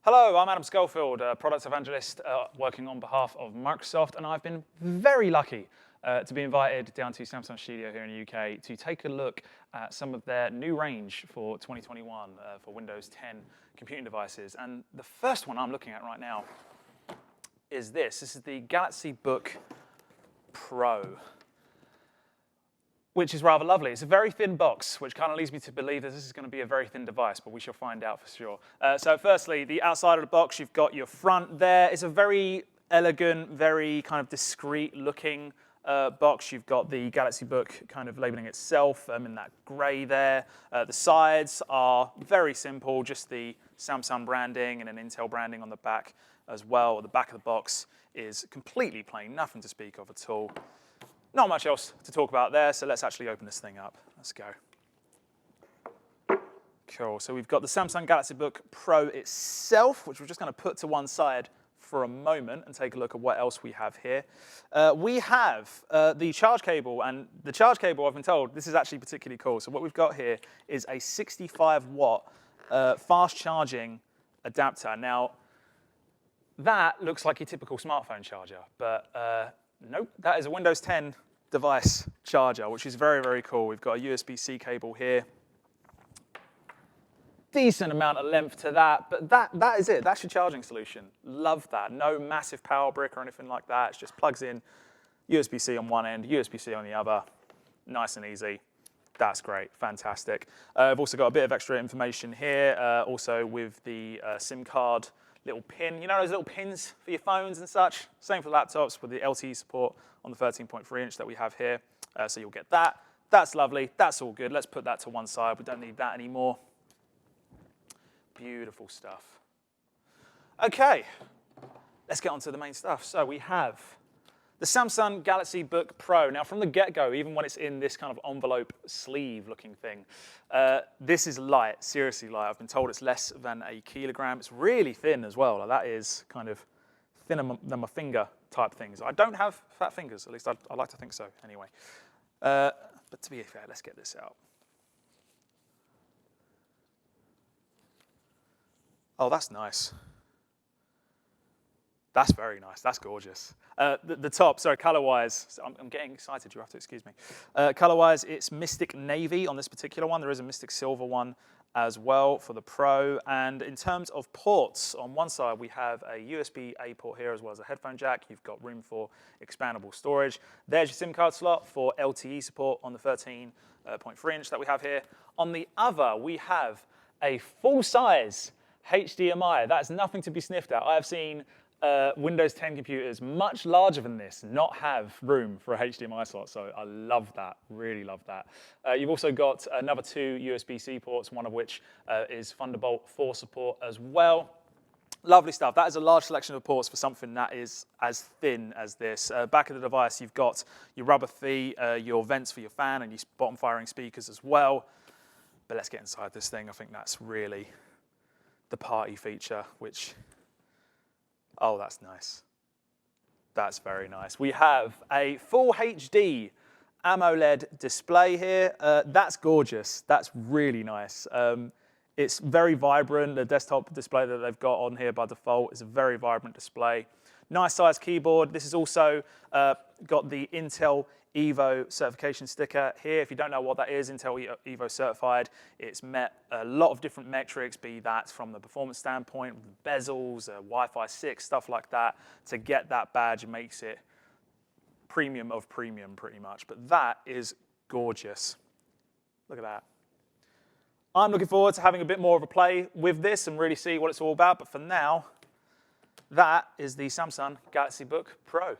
Hello, I'm Adam Schofield, a product evangelist working on behalf of Microsoft, and I've been very lucky to be invited down to Samsung Studio here in the UK to take a look at some of their new range for 2021 for Windows 10 computing devices. And the first one I'm looking at right now is this. This is the Galaxy Book Pro, which is rather lovely. It's a very thin box, which kind of leads me to believe that this is going to be a very thin device, but we shall find out for sure. So firstly, the outside of the box, you've got your front there. It's a very elegant, very kind of discreet looking box. You've got the Galaxy Book kind of labeling itself in that gray there. The sides are very simple, just the Samsung branding and an Intel branding on the back as well. The back of the box is completely plain, nothing to speak of at all. Not much else to talk about there, so let's actually open this thing up. Let's go. Cool, so we've got the Samsung Galaxy Book Pro itself, which we're just going to put to one side for a moment and take a look at what else we have here. We have the charge cable, and the charge cable, I've been told, this is actually particularly cool. So what we've got here is a 65-watt fast charging adapter. Now, that looks like your typical smartphone charger, but nope, that is a Windows 10 device charger, which is very, very cool. We've got a USB-C cable here. Decent amount of length to that, but that is it. That's your charging solution. Love that. No massive power brick or anything like that. It just plugs in, USB-C on one end, USB-C on the other. Nice and easy. That's great. Fantastic. I've also got a bit of extra information here, also with the SIM card little pin. You know those little pins for your phones and such? Same for laptops with the LTE support on the 13.3 inch that we have here. So you'll get that. That's lovely. That's all good. Let's put that to one side. We don't need that anymore. Beautiful stuff. Okay, let's get on to the main stuff. So we have the Samsung Galaxy Book Pro. Now, from the get-go, even when it's in this kind of envelope sleeve-looking thing, this is light, seriously light. I've been told it's less than a kilogram. It's really thin as well. Like, that is kind of thinner than my finger type things. I don't have fat fingers, at least I'd like to think so anyway. But to be fair, let's get this out. Oh, that's nice. That's very nice. That's gorgeous. The top, sorry, color-wise, I'm getting excited. You have to excuse me. Color-wise, it's Mystic Navy on this particular one. There is a Mystic Silver one as well for the Pro. And in terms of ports, on one side, we have a USB-A port here as well as a headphone jack. You've got room for expandable storage. There's your SIM card slot for LTE support on the 13.3 inch that we have here. On the other, we have a full-size HDMI. That's nothing to be sniffed at. I have seen Windows 10 computers much larger than this not have room for a HDMI slot, so I love that, really love that. You've also got another two USB-C ports, one of which is Thunderbolt 4 support as well. Lovely stuff. That is a large selection of ports for something that is as thin as this. Back of the device, you've got your rubber feet, your vents for your fan, and your bottom firing speakers as well. But let's get inside this thing. I think that's really the party feature, which, oh, that's nice. That's very nice. We have a full HD AMOLED display here. That's gorgeous. That's really nice. It's very vibrant. The desktop display that they've got on here by default is a very vibrant display. Nice size keyboard. This has also got the Intel Evo certification sticker here. If you don't know what that is, Intel Evo certified. It's met a lot of different metrics, be that from the performance standpoint, bezels, Wi-Fi 6, stuff like that. To get that badge, it makes it premium of premium pretty much. But that is gorgeous. Look at that. I'm looking forward to having a bit more of a play with this and really see what it's all about. But for now, that is the Samsung Galaxy Book Pro.